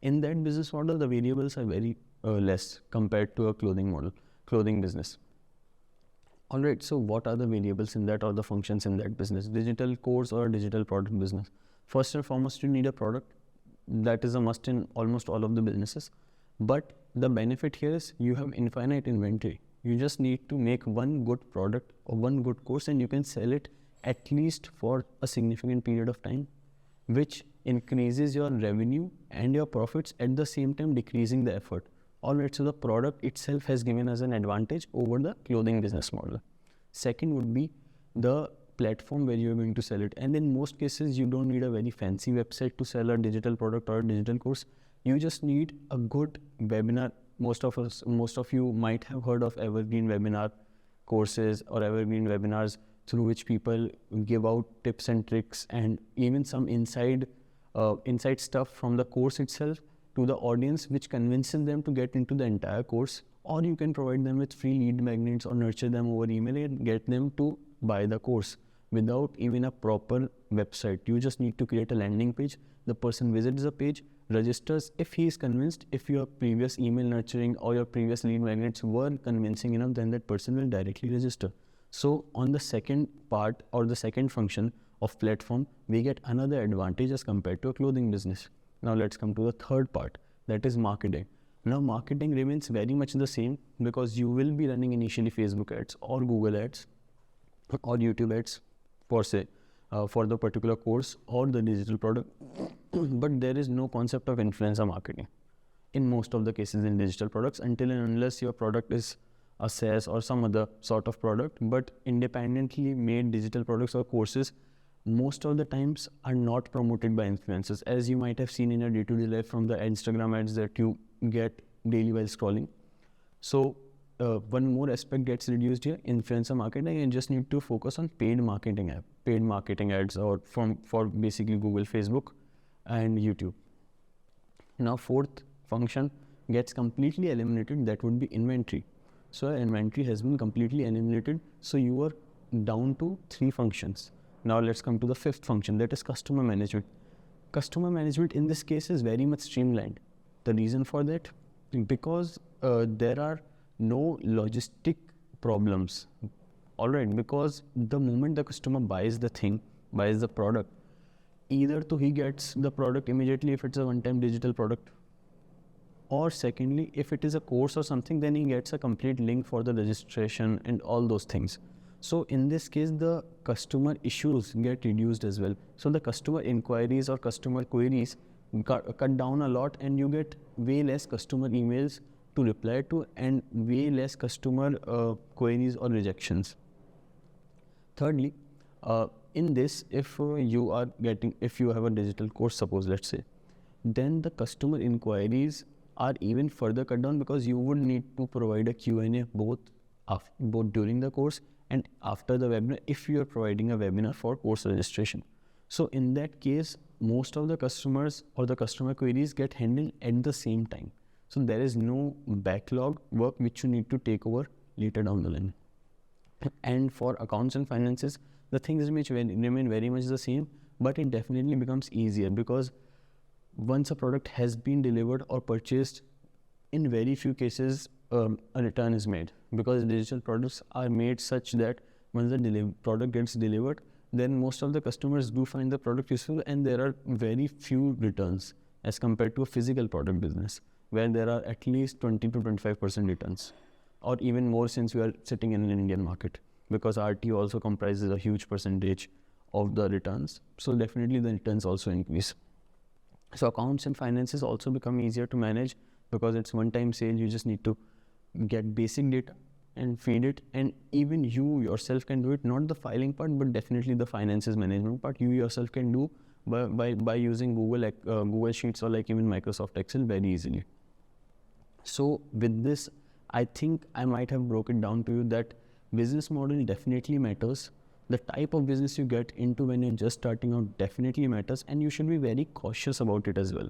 In that business model, the variables are very less compared to a clothing business. All right, so what are the variables in that or the functions in that business? Digital course or digital product business? First and foremost, you need a product. That is a must in almost all of the businesses. But the benefit here is you have infinite inventory. You just need to make one good product or one good course and you can sell it at least for a significant period of time, which increases your revenue and your profits at the same time decreasing the effort. Alright, so the product itself has given us an advantage over the clothing business model. Second would be the platform where you're going to sell it. And in most cases, you don't need a very fancy website to sell a digital product or a digital course. You just need a good webinar. Most of you might have heard of evergreen webinar courses or evergreen webinars through which people give out tips and tricks and even some inside stuff from the course itself to the audience, which convinces them to get into the entire course. Or you can provide them with free lead magnets or nurture them over email and get them to buy the course without even a proper website. You just need to create a landing page. The person visits the page, registers. If he is convinced, if your previous email nurturing or your previous lead magnets were convincing enough, then that person will directly register. So on the second part or the second function of platform, we get another advantage as compared to a clothing business. Now let's come to the third part, that is marketing. Now marketing remains very much the same because you will be running initially Facebook ads or Google ads or YouTube ads for for the particular course or the digital product. But there is no concept of influencer marketing in most of the cases in digital products until and unless your product is a SaaS or some other sort of product. But independently made digital products or courses most of the times are not promoted by influencers, as you might have seen in your day-to-day life from the Instagram ads that you get daily while scrolling. So one more aspect gets reduced here, influencer marketing, and just need to focus on paid marketing ads or for basically Google, Facebook and YouTube. Now fourth function gets completely eliminated, that would be inventory. So inventory has been completely eliminated, so you are down to 3 functions. Now let's come to the fifth function, that is customer management. Customer management in this case is very much streamlined. The reason for that, because there are no logistic problems. Alright, because the moment the customer buys the product, either he gets the product immediately if it's a one-time digital product, or secondly, if it is a course or something, then he gets a complete link for the registration and all those things. So in this case, the customer issues get reduced as well. So the customer inquiries or customer queries cut down a lot, and you get way less customer emails to reply to and way less customer queries or rejections. Thirdly, in this, if you have a digital course, suppose, let's say, then the customer inquiries are even further cut down because you would need to provide a Q&A both during the course and after the webinar if you are providing a webinar for course registration. So in that case, most of the customers or the customer queries get handled at the same time. So there is no backlog work which you need to take over later down the line. And for accounts and finances, the things remain very much the same, but it definitely becomes easier because once a product has been delivered or purchased, in very few cases a return is made, because digital products are made such that once the product gets delivered, then most of the customers do find the product useful and there are very few returns as compared to a physical product business where there are at least 20 to 25% returns, or even more since we are sitting in an Indian market, because RT also comprises a huge percentage of the returns. So definitely the returns also increase. So accounts and finances also become easier to manage because it's one-time sale. You just need to get basic data and feed it, and even you yourself can do it, not the filing part but definitely the finances management part you yourself can do by using Google Sheets or like even Microsoft Excel very easily. So with this, I think I might have broken down to you that business model definitely matters. The type of business you get into when you're just starting out definitely matters, and you should be very cautious about it as well,